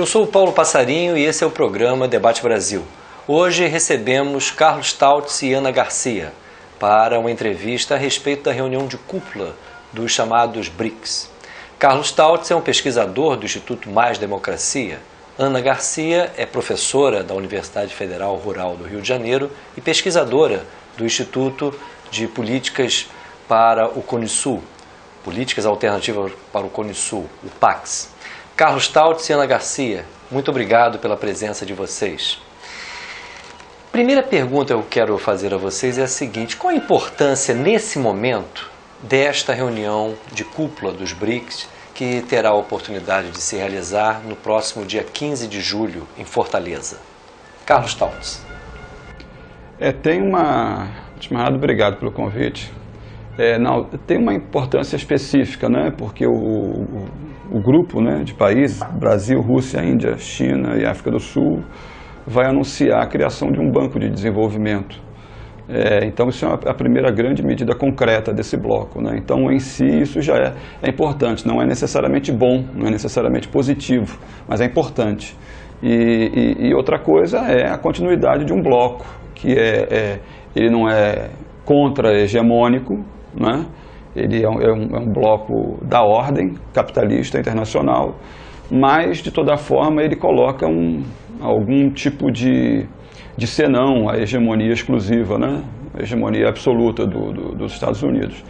Eu sou o Paulo Passarinho e esse é o programa Debate Brasil. Hoje recebemos Carlos Tautz e Ana Garcia para uma entrevista a respeito da reunião de cúpula dos chamados BRICS. Carlos Tautz é um pesquisador do Instituto Mais Democracia. Ana Garcia é professora da Universidade Federal Rural do Rio de Janeiro e pesquisadora do Instituto de Políticas para o Cone Sul, Políticas Alternativas para o Cone Sul, o PACS. Carlos Tautz e Ana Garcia, muito obrigado pela presença de vocês. Primeira pergunta que eu quero fazer a vocês é a seguinte: qual a importância nesse momento desta reunião de cúpula dos BRICS que terá a oportunidade de se realizar no próximo dia 15 de julho em Fortaleza? Carlos Tautz. Obrigado pelo convite. Tem uma importância específica, né? Porque o grupo, né, de países, Brasil, Rússia, Índia, China e África do Sul, vai anunciar a criação de um banco de desenvolvimento. Então isso é a primeira grande medida concreta desse bloco, né? Então em si isso já é importante, não é necessariamente bom, não é necessariamente positivo, mas é importante. E outra coisa é a continuidade de um bloco, que ele não é contra-hegemônico, né? Ele é um bloco da ordem capitalista internacional, mas de toda forma ele coloca algum tipo de senão à hegemonia exclusiva, né? A hegemonia absoluta dos Estados Unidos.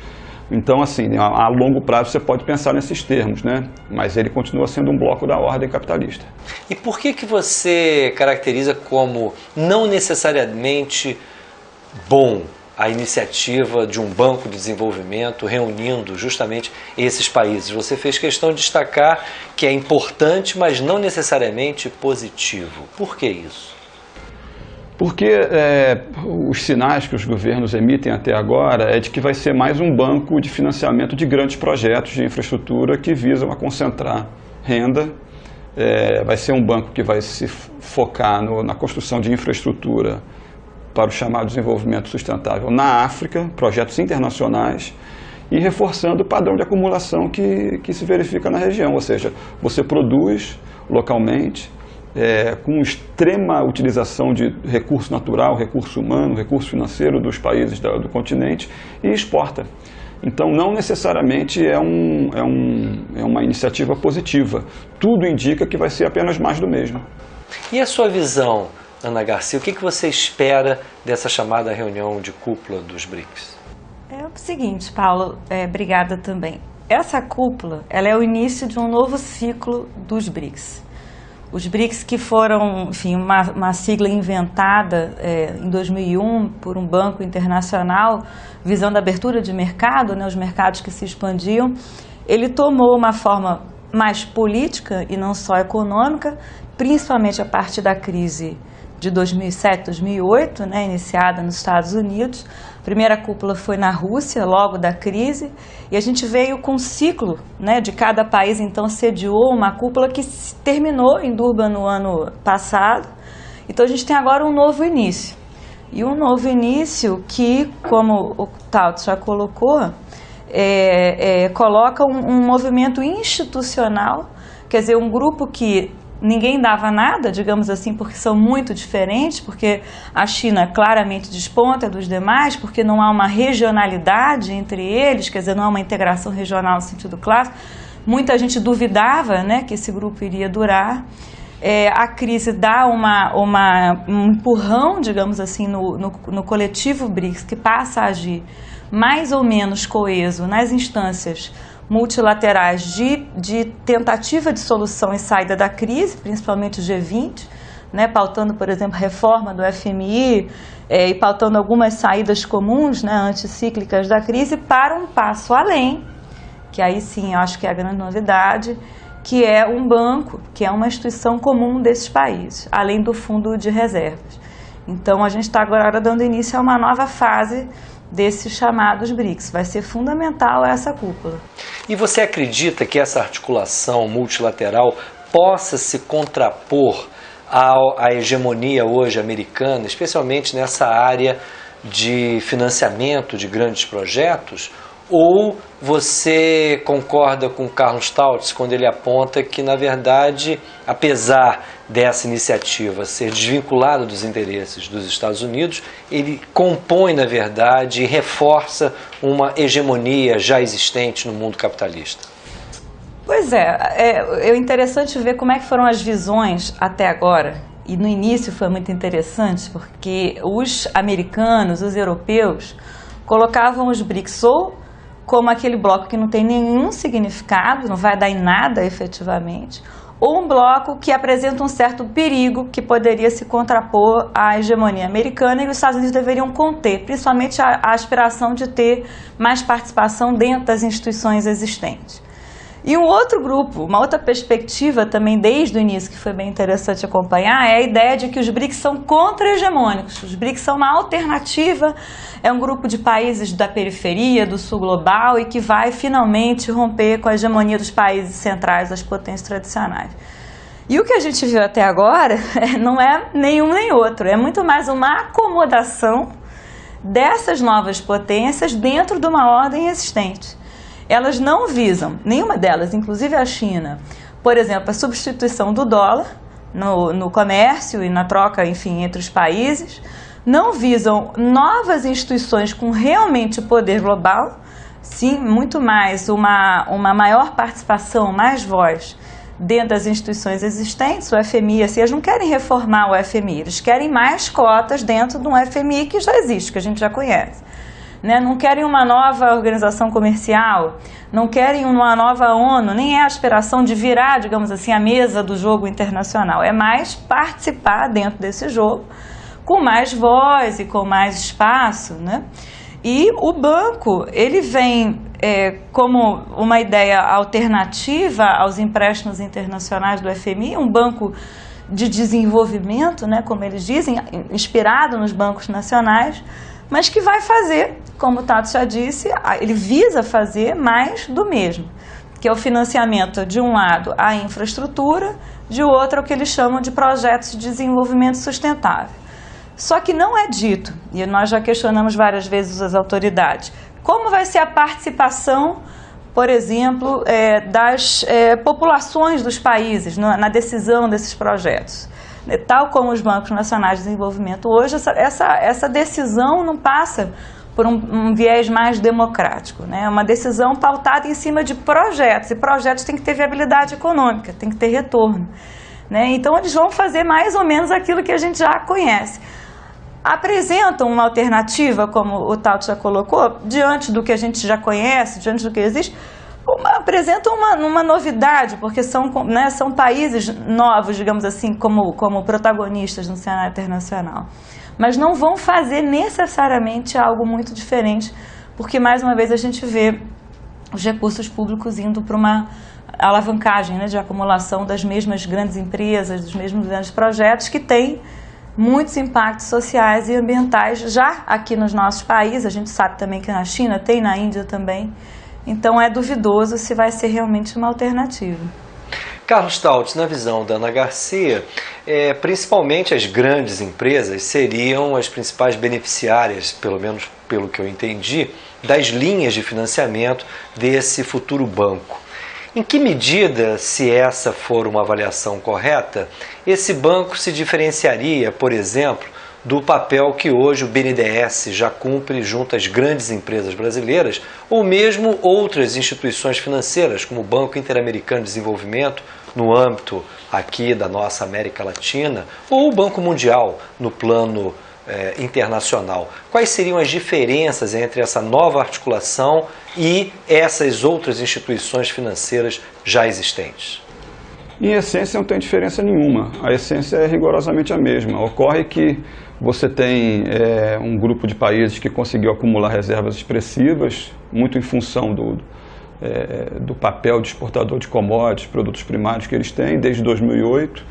Então, assim, a longo prazo você pode pensar nesses termos, né? Mas ele continua sendo um bloco da ordem capitalista. E por que você caracteriza como não necessariamente bom a iniciativa de um banco de desenvolvimento reunindo justamente esses países? Você fez questão de destacar que é importante, mas não necessariamente positivo. Por que isso? Porque os sinais que os governos emitem até agora é de que vai ser mais um banco de financiamento de grandes projetos de infraestrutura que visam a concentrar renda. Vai ser um banco que vai se focar na construção de infraestrutura para o chamado desenvolvimento sustentável na África, projetos internacionais, e reforçando o padrão de acumulação que se verifica na região, ou seja, você produz localmente, com extrema utilização de recurso natural, recurso humano, recurso financeiro dos países do continente e exporta. Então não necessariamente é uma iniciativa positiva, tudo indica que vai ser apenas mais do mesmo. E a sua visão, Ana Garcia, o que você espera dessa chamada reunião de cúpula dos BRICS? É o seguinte, Paulo, obrigada também. Essa cúpula, ela é o início de um novo ciclo dos BRICS. Os BRICS que foram, enfim, uma sigla inventada em 2001 por um banco internacional, visando a abertura de mercado, né, os mercados que se expandiam, ele tomou uma forma mais política e não só econômica, principalmente a partir da crise de 2007, 2008, né, iniciada nos Estados Unidos. A primeira cúpula foi na Rússia, logo da crise, e a gente veio com um ciclo, né, de cada país, então sediou uma cúpula que terminou em Durban no ano passado. Então a gente tem agora um novo início. E um novo início que, como o Tautz já colocou, coloca um movimento institucional, quer dizer, um grupo que ninguém dava nada, digamos assim, porque são muito diferentes, porque a China claramente desponta dos demais, porque não há uma regionalidade entre eles, quer dizer, não há uma integração regional no sentido clássico. Muita gente duvidava, né, que esse grupo iria durar. A crise dá um empurrão, digamos assim, no coletivo BRICS, que passa a agir mais ou menos coeso nas instâncias multilaterais de tentativa de solução e saída da crise, principalmente o G20, né, pautando, por exemplo, reforma do FMI e pautando algumas saídas comuns, né, anticíclicas da crise, para um passo além, que aí sim eu acho que é a grande novidade, que é um banco, que é uma instituição comum desses países, além do fundo de reservas. Então a gente está agora dando início a uma nova fase desses chamados BRICS. Vai ser fundamental essa cúpula. E você acredita que essa articulação multilateral possa se contrapor à hegemonia hoje americana, especialmente nessa área de financiamento de grandes projetos? Ou você concorda com Carlos Tautz quando ele aponta que, na verdade, apesar dessa iniciativa ser desvinculada dos interesses dos Estados Unidos, ele compõe, na verdade, e reforça uma hegemonia já existente no mundo capitalista? Pois é interessante ver como é que foram as visões até agora. E no início foi muito interessante, porque os americanos, os europeus, colocavam os BRICS ou como aquele bloco que não tem nenhum significado, não vai dar em nada efetivamente, ou um bloco que apresenta um certo perigo que poderia se contrapor à hegemonia americana e os Estados Unidos deveriam conter, principalmente a aspiração de ter mais participação dentro das instituições existentes. E um outro grupo, uma outra perspectiva também desde o início que foi bem interessante acompanhar é a ideia de que os BRICS são contra-hegemônicos. Os BRICS são uma alternativa, é um grupo de países da periferia, do sul global e que vai finalmente romper com a hegemonia dos países centrais, das potências tradicionais. E o que a gente viu até agora não é nenhum nem outro, é muito mais uma acomodação dessas novas potências dentro de uma ordem existente. Elas não visam, nenhuma delas, inclusive a China, por exemplo, a substituição do dólar no comércio e na troca, enfim, entre os países, não visam novas instituições com realmente poder global, sim, muito mais uma maior participação, mais voz dentro das instituições existentes, o FMI, assim, eles não querem reformar o FMI, eles querem mais cotas dentro de um FMI que já existe, que a gente já conhece. Não querem uma nova organização comercial, não querem uma nova ONU, nem é a aspiração de virar, digamos assim, a mesa do jogo internacional. É mais participar dentro desse jogo com mais voz e com mais espaço, né? E o banco, ele vem como uma ideia alternativa aos empréstimos internacionais do FMI, um banco de desenvolvimento, né, como eles dizem, inspirado nos bancos nacionais, mas que vai fazer, como o Tato já disse, ele visa fazer mais do mesmo, que é o financiamento, de um lado, à infraestrutura, de outro, ao que eles chamam de projetos de desenvolvimento sustentável. Só que não é dito, e nós já questionamos várias vezes as autoridades, como vai ser a participação, por exemplo, das populações dos países na decisão desses projetos. Tal como os bancos nacionais de desenvolvimento hoje, essa decisão não passa por um viés mais democrático, né? É uma decisão pautada em cima de projetos, e projetos têm que ter viabilidade econômica, tem que ter retorno, né? Então eles vão fazer mais ou menos aquilo que a gente já conhece. Apresentam uma alternativa, como o Taut já colocou, diante do que a gente já conhece, diante do que existe, apresentam uma novidade, porque são países novos, digamos assim, como protagonistas no cenário internacional. Mas não vão fazer necessariamente algo muito diferente, porque, mais uma vez, a gente vê os recursos públicos indo para uma alavancagem, né, de acumulação das mesmas grandes empresas, dos mesmos grandes projetos que têm muitos impactos sociais e ambientais já aqui nos nossos países. A gente sabe também que na China tem, na Índia também. Então é duvidoso se vai ser realmente uma alternativa. Carlos Tautz, na visão da Ana Garcia, principalmente as grandes empresas seriam as principais beneficiárias, pelo menos pelo que eu entendi, das linhas de financiamento desse futuro banco. Em que medida, se essa for uma avaliação correta, esse banco se diferenciaria, por exemplo, do papel que hoje o BNDES já cumpre junto às grandes empresas brasileiras, ou mesmo outras instituições financeiras, como o Banco Interamericano de Desenvolvimento, no âmbito aqui da nossa América Latina, ou o Banco Mundial, no plano internacional? Quais seriam as diferenças entre essa nova articulação e essas outras instituições financeiras já existentes? Em essência, não tem diferença nenhuma. A essência é rigorosamente a mesma. Ocorre que você tem um grupo de países que conseguiu acumular reservas expressivas, muito em função do papel de exportador de commodities, produtos primários que eles têm, desde 2008.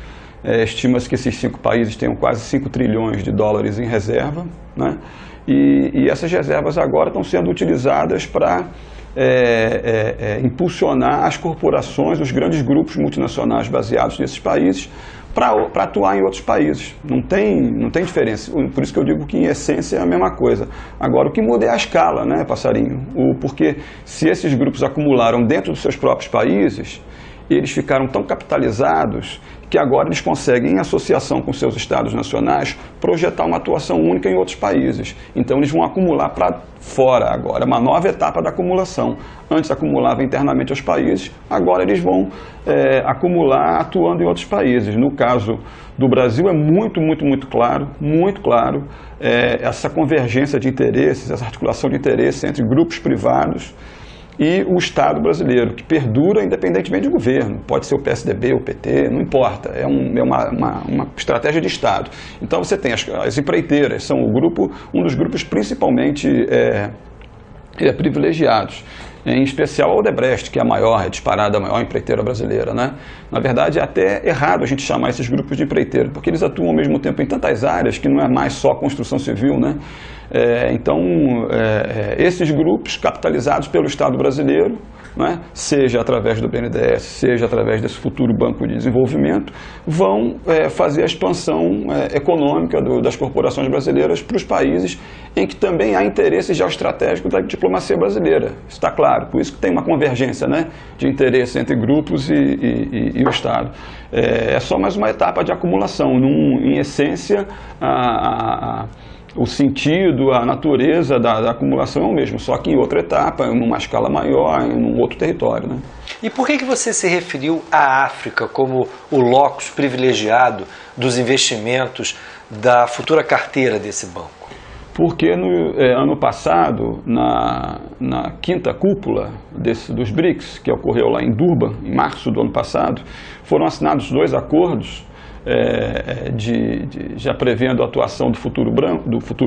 Estima-se que esses 5 países tenham quase 5 trilhões de dólares em reserva, né? E essas reservas agora estão sendo utilizadas para impulsionar as corporações, os grandes grupos multinacionais baseados nesses países, para atuar em outros países. Não tem diferença. Por isso que eu digo que, em essência, é a mesma coisa. Agora, o que muda é a escala, né, passarinho? Porque se esses grupos acumularam dentro dos seus próprios países, eles ficaram tão capitalizados que agora eles conseguem, em associação com seus estados nacionais, projetar uma atuação única em outros países. Então, eles vão acumular para fora agora, uma nova etapa da acumulação. Antes acumulava internamente aos países, agora eles vão acumular atuando em outros países. No caso do Brasil é muito claro essa convergência de interesses, essa articulação de interesses entre grupos privados e o Estado brasileiro, que perdura independentemente de governo. Pode ser o PSDB, o PT, não importa. É uma estratégia de Estado. Então você tem as empreiteiras, são um dos grupos principalmente privilegiados. Em especial a Odebrecht, que é a maior, disparada a maior empreiteira brasileira, né? Na verdade, é até errado a gente chamar esses grupos de empreiteiro, porque eles atuam ao mesmo tempo em tantas áreas que não é mais só construção civil, né? Esses grupos capitalizados pelo Estado brasileiro, né, seja através do BNDES, seja através desse futuro Banco de Desenvolvimento, vão fazer a expansão econômica das corporações brasileiras para os países em que também há interesses geoestratégicos da diplomacia brasileira. Isso está claro, por isso que tem uma convergência, né, de interesse entre grupos e o Estado. É só mais uma etapa de acumulação. Em essência, o sentido, a natureza da acumulação é o mesmo, só que em outra etapa, em uma escala maior, em um outro território, né? E por que você se referiu à África como o locus privilegiado dos investimentos da futura carteira desse banco? Porque no ano passado, na quinta cúpula dos BRICS, que ocorreu lá em Durban, em março do ano passado, foram assinados 2 acordos já prevendo a atuação do futuro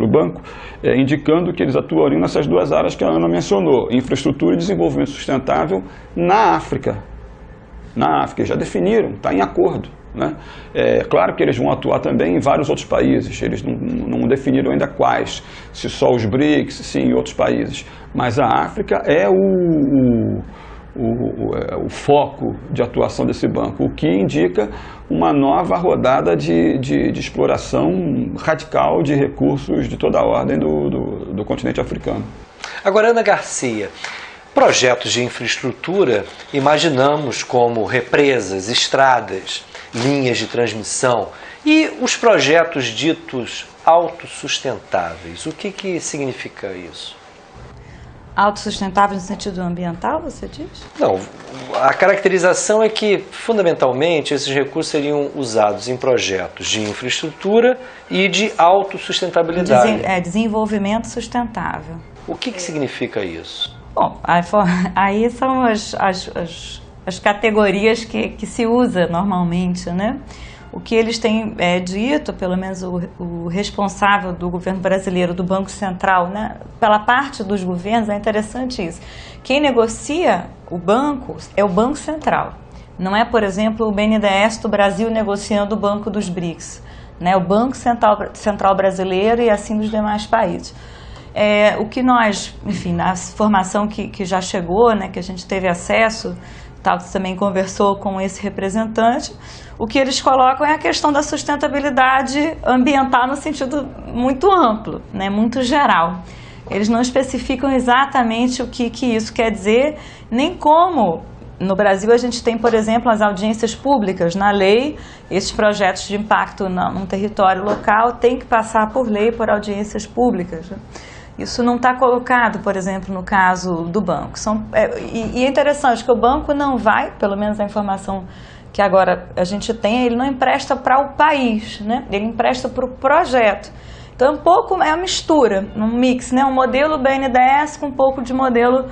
banco, indicando que eles atuariam nessas 2 áreas que a Ana mencionou, infraestrutura e desenvolvimento sustentável na África. Na África, já definiram, está em acordo, né? Claro que eles vão atuar também em vários outros países, eles não definiram ainda quais, se só os BRICS, se em outros países, mas a África é o foco de atuação desse banco, o que indica uma nova rodada de exploração radical de recursos de toda a ordem do continente africano. Agora, Ana Garcia, projetos de infraestrutura imaginamos como represas, estradas, linhas de transmissão e os projetos ditos autossustentáveis. O que significa isso? Autossustentável no sentido ambiental, você diz? Não, a caracterização é que, fundamentalmente, esses recursos seriam usados em projetos de infraestrutura e de autossustentabilidade. Desenvolvimento sustentável. O que significa isso? Bom, aí são as categorias que se usa normalmente, né? O que eles têm dito, pelo menos o responsável do governo brasileiro, do Banco Central, né, pela parte dos governos, é interessante isso. Quem negocia o banco é o Banco Central. Não é, por exemplo, o BNDES do Brasil negociando o Banco dos BRICS. Né, o Banco Central Brasileiro e assim dos demais países. O que nós, enfim, na informação que já chegou, né, que a gente teve acesso, você também conversou com esse representante, o que eles colocam é a questão da sustentabilidade ambiental no sentido muito amplo, né, muito geral. Eles não especificam exatamente o que isso quer dizer, nem como. No Brasil a gente tem, por exemplo, as audiências públicas. Na lei, esses projetos de impacto num território local têm que passar por lei, por audiências públicas. Isso não está colocado, por exemplo, no caso do banco. E é interessante que o banco não vai, pelo menos a informação que agora a gente tem, ele não empresta para o país, né? Ele empresta para o projeto. Então, é uma mistura, um mix, né? Um modelo BNDES com um pouco de modelo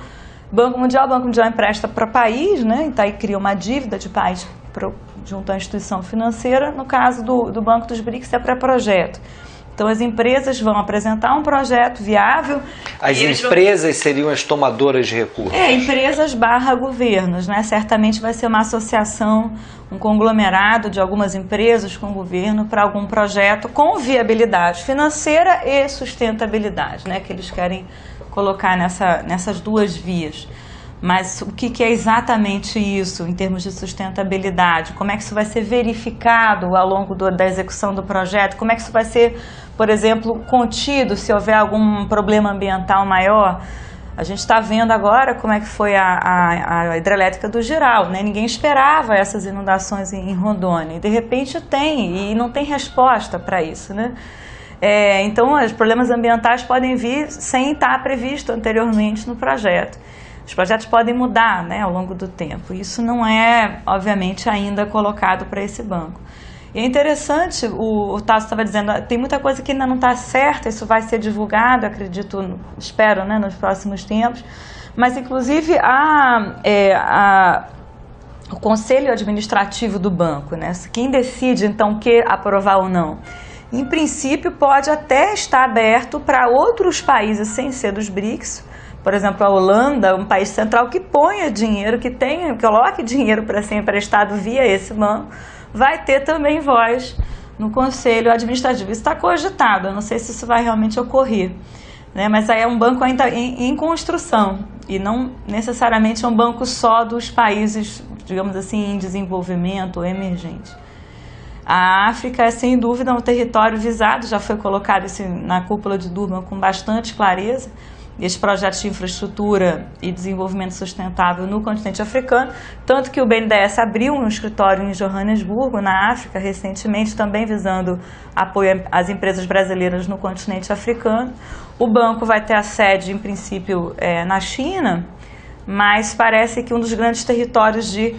Banco Mundial. O Banco Mundial empresta para o país, né? Então, aí cria uma dívida de país junto à instituição financeira. No caso do Banco dos BRICS, é para projeto. Então, as empresas vão apresentar um projeto viável. As empresas seriam as tomadoras de recursos? Empresas / governos, né? Certamente vai ser uma associação, um conglomerado de algumas empresas com o governo para algum projeto com viabilidade financeira e sustentabilidade, né? Que eles querem colocar nessas 2 vias. Mas o que é exatamente isso em termos de sustentabilidade? Como é que isso vai ser verificado ao longo da execução do projeto? Como é que isso vai ser, por exemplo, contido se houver algum problema ambiental maior? A gente está vendo agora como é que foi a hidrelétrica do Jirau, né? Ninguém esperava essas inundações em Rondônia, e de repente tem, e não tem resposta para isso, né? Então, os problemas ambientais podem vir sem estar previsto anteriormente no projeto. Os projetos podem mudar, né, ao longo do tempo. Isso não é, obviamente, ainda colocado para esse banco. E é interessante, o Tasso estava dizendo, tem muita coisa que ainda não está certa, isso vai ser divulgado, acredito, espero, né, nos próximos tempos. Mas, inclusive, o conselho administrativo do banco, né, quem decide, então, o que aprovar ou não, em princípio, pode até estar aberto para outros países sem ser dos BRICS. Por exemplo, a Holanda, um país central que ponha dinheiro, que coloque dinheiro para ser emprestado via esse banco, vai ter também voz no conselho administrativo. Isso está cogitado, eu não sei se isso vai realmente ocorrer, né? Mas aí é um banco ainda em construção e não necessariamente é um banco só dos países, digamos assim, em desenvolvimento ou emergente. A África é sem dúvida um território visado, já foi colocado na cúpula de Durban com bastante clareza. Esses projetos de infraestrutura e desenvolvimento sustentável no continente africano, tanto que o BNDES abriu um escritório em Joanesburgo, na África, recentemente, também visando apoio às empresas brasileiras no continente africano. O banco vai ter a sede, em princípio, na China, mas parece que um dos grandes territórios de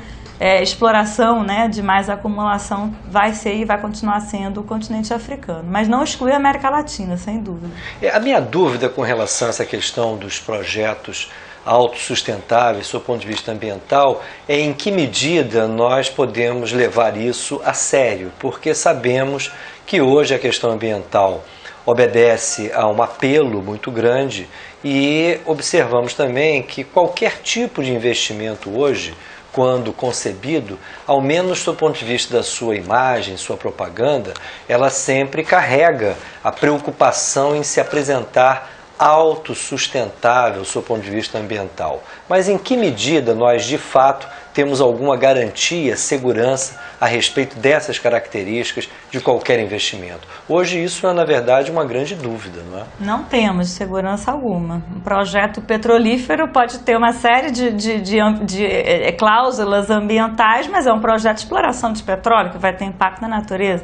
exploração, né, de mais acumulação vai ser e vai continuar sendo o continente africano, mas não exclui a América Latina, sem dúvida. A minha dúvida com relação a essa questão dos projetos autossustentáveis, do ponto de vista ambiental, é em que medida nós podemos levar isso a sério, porque sabemos que hoje a questão ambiental obedece a um apelo muito grande e observamos também que qualquer tipo de investimento hoje, quando concebido, ao menos do ponto de vista da sua imagem, sua propaganda, ela sempre carrega a preocupação em se apresentar autossustentável do seu ponto de vista ambiental. Mas em que medida nós, de fato, temos alguma garantia, segurança a respeito dessas características de qualquer investimento? Hoje isso é, na verdade, uma grande dúvida, não é? Não temos segurança alguma. Um projeto petrolífero pode ter uma série de cláusulas ambientais, mas é um projeto de exploração de petróleo que vai ter impacto na natureza.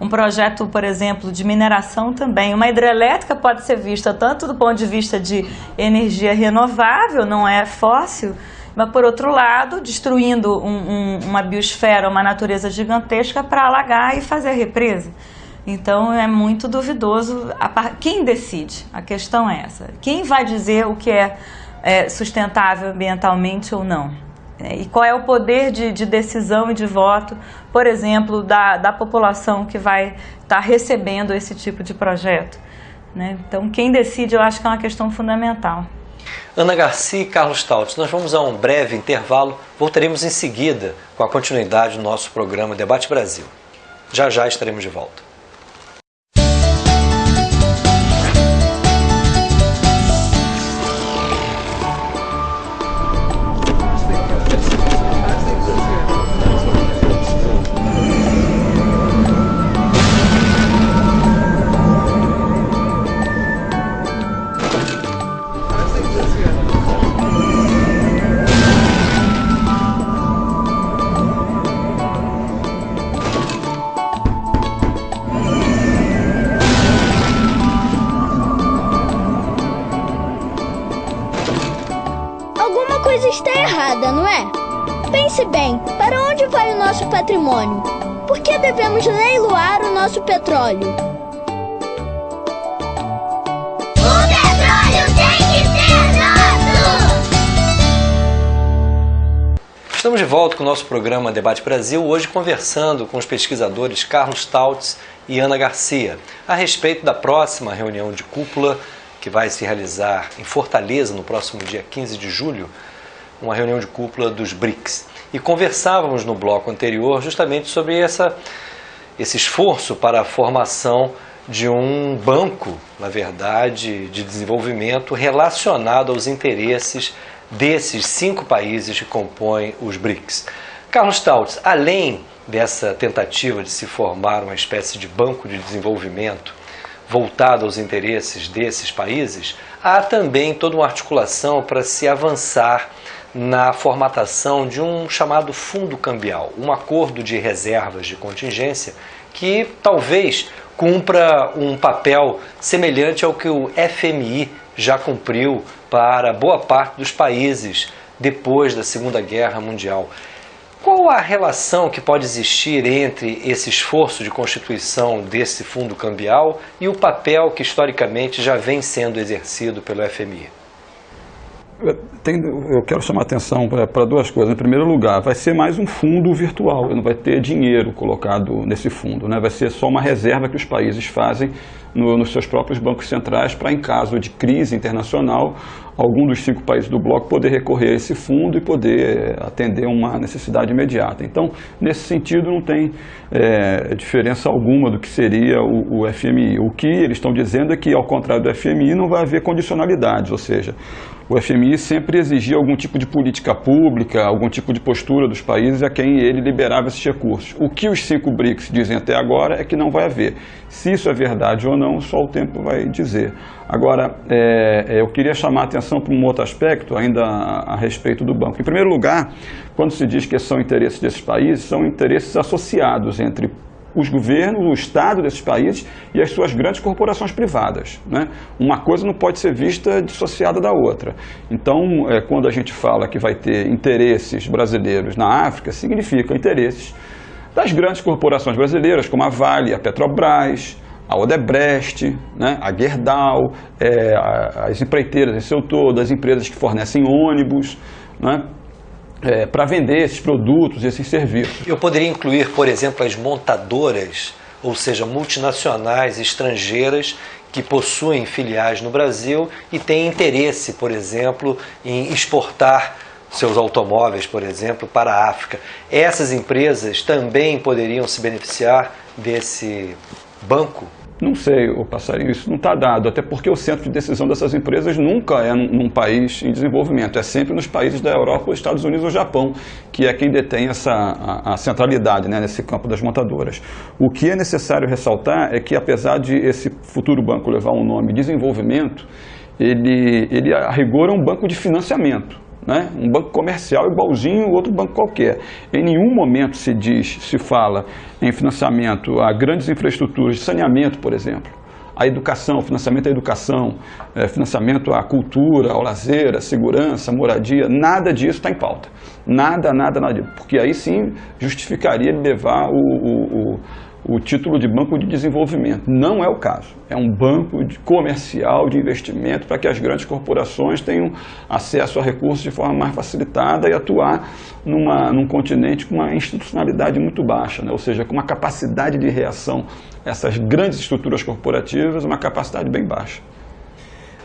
Um projeto, por exemplo, de mineração também. Uma hidrelétrica pode ser vista tanto do ponto de vista de energia renovável, não é fóssil, mas, por outro lado, destruindo uma biosfera, uma natureza gigantesca para alagar e fazer a represa. Então, é muito duvidoso. Quem decide? A questão é essa. Quem vai dizer o que é sustentável ambientalmente ou não? E qual é o poder de decisão e de voto, por exemplo, da população que vai estar recebendo esse tipo de projeto, né? Então, quem decide, eu acho que é uma questão fundamental. Ana Garcia e Carlos Tautz, nós vamos a um breve intervalo, voltaremos em seguida com a continuidade do nosso programa Debate Brasil. Já já estaremos de volta. Está errada, não é? Pense bem, para onde vai o nosso patrimônio? Por que devemos leiloar o nosso petróleo? O petróleo tem que ser nosso! Estamos de volta com o nosso programa Debate Brasil, hoje conversando com os pesquisadores Carlos Tautz e Ana Garcia a respeito da próxima reunião de cúpula que vai se realizar em Fortaleza no próximo dia 15 de julho, uma reunião de cúpula dos BRICS. E conversávamos no bloco anterior justamente sobre esse esforço para a formação de um banco, na verdade, de desenvolvimento relacionado aos interesses desses 5 países que compõem os BRICS. Carlos Tautz, além dessa tentativa de se formar uma espécie de banco de desenvolvimento voltado aos interesses desses países, há também toda uma articulação para se avançar na formatação de um chamado fundo cambial, um acordo de reservas de contingência que talvez cumpra um papel semelhante ao que o FMI já cumpriu para boa parte dos países depois da Segunda Guerra Mundial. Qual a relação que pode existir entre esse esforço de constituição desse fundo cambial e o papel que historicamente já vem sendo exercido pelo FMI? Eu quero chamar a atenção para 2 coisas. Em primeiro lugar, vai ser mais um fundo virtual, não vai ter dinheiro colocado nesse fundo, né? Vai ser só uma reserva que os países fazem nos seus próprios bancos centrais para, em caso de crise internacional, algum dos 5 países do bloco poder recorrer a esse fundo e poder atender uma necessidade imediata. Então, nesse sentido, não tem diferença alguma do que seria o FMI. O que eles estão dizendo é que, ao contrário do FMI, não vai haver condicionalidades, ou seja, o FMI sempre exigia algum tipo de política pública, algum tipo de postura dos países a quem ele liberava esses recursos. O que os 5 BRICS dizem até agora é que não vai haver. Se isso é verdade ou não, só o tempo vai dizer. Agora, eu queria chamar a atenção para um outro aspecto, ainda a respeito do banco. Em primeiro lugar, quando se diz que são interesses desses países, são interesses associados entre os governos, o Estado desses países e as suas grandes corporações privadas, né? Uma coisa não pode ser vista dissociada da outra. Então, quando a gente fala que vai ter interesses brasileiros na África, significa interesses das grandes corporações brasileiras, como a Vale, a Petrobras, a Odebrecht, né? A Gerdau, as empreiteiras em seu todo, as empresas que fornecem ônibus, né? Para vender esses produtos, esses serviços. Eu poderia incluir, por exemplo, as montadoras, ou seja, multinacionais estrangeiras que possuem filiais no Brasil e têm interesse, por exemplo, em exportar seus automóveis, por exemplo, para a África. Essas empresas também poderiam se beneficiar desse banco? Não sei, ô Passarinho, isso não está dado, até porque o centro de decisão dessas empresas nunca é num país em desenvolvimento, é sempre nos países da Europa, os Estados Unidos ou Japão, que é quem detém a centralidade, né, nesse campo das montadoras. O que é necessário ressaltar é que, apesar de esse futuro banco levar um nome desenvolvimento, ele a rigor é um banco de financiamento. Né? Um banco comercial igualzinho a outro banco qualquer. Em nenhum momento se fala em financiamento a grandes infraestruturas de saneamento, por exemplo, a educação, financiamento à educação, financiamento à cultura, ao lazer, à segurança, à moradia, nada disso está em pauta. Nada, porque aí sim justificaria levar o título de banco de desenvolvimento. Não é o caso. É um banco comercial de investimento para que as grandes corporações tenham acesso a recursos de forma mais facilitada e atuar num continente com uma institucionalidade muito baixa, né? Ou seja, com uma capacidade de reação a essas grandes estruturas corporativas, uma capacidade bem baixa.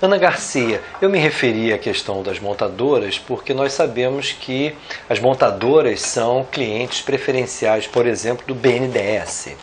Ana Garcia, eu me referi à questão das montadoras porque nós sabemos que as montadoras são clientes preferenciais, por exemplo, do BNDES.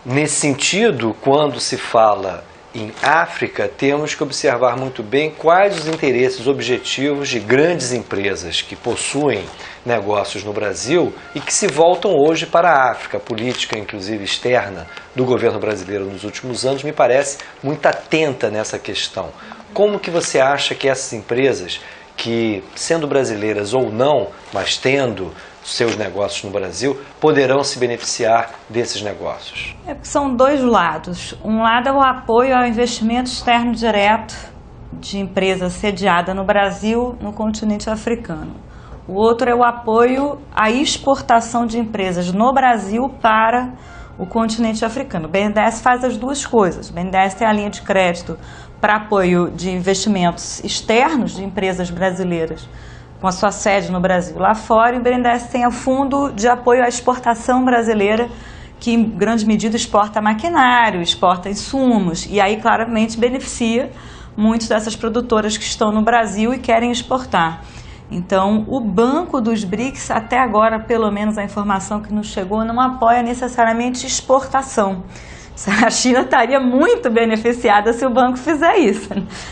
Nesse sentido, quando se fala em África, temos que observar muito bem quais os interesses objetivos de grandes empresas que possuem negócios no Brasil e que se voltam hoje para a África. A política, inclusive externa, do governo brasileiro nos últimos anos me parece muito atenta nessa questão. Como que você acha que essas empresas, que sendo brasileiras ou não, mas tendo seus negócios no Brasil, poderão se beneficiar desses negócios? São 2 lados. Um lado é o apoio ao investimento externo direto de empresa sediada no Brasil, no continente africano. O outro é o apoio à exportação de empresas no Brasil para o continente africano. O BNDES faz as 2 coisas. O BNDES tem a linha de crédito para apoio de investimentos externos de empresas brasileiras com a sua sede no Brasil lá fora, e o BNDES tem o fundo de apoio à exportação brasileira, que em grande medida exporta maquinário, exporta insumos, e aí claramente beneficia muitas dessas produtoras que estão no Brasil e querem exportar. Então, o Banco dos BRICS, até agora, pelo menos a informação que nos chegou, não apoia necessariamente exportação. A China estaria muito beneficiada se o banco fizer isso,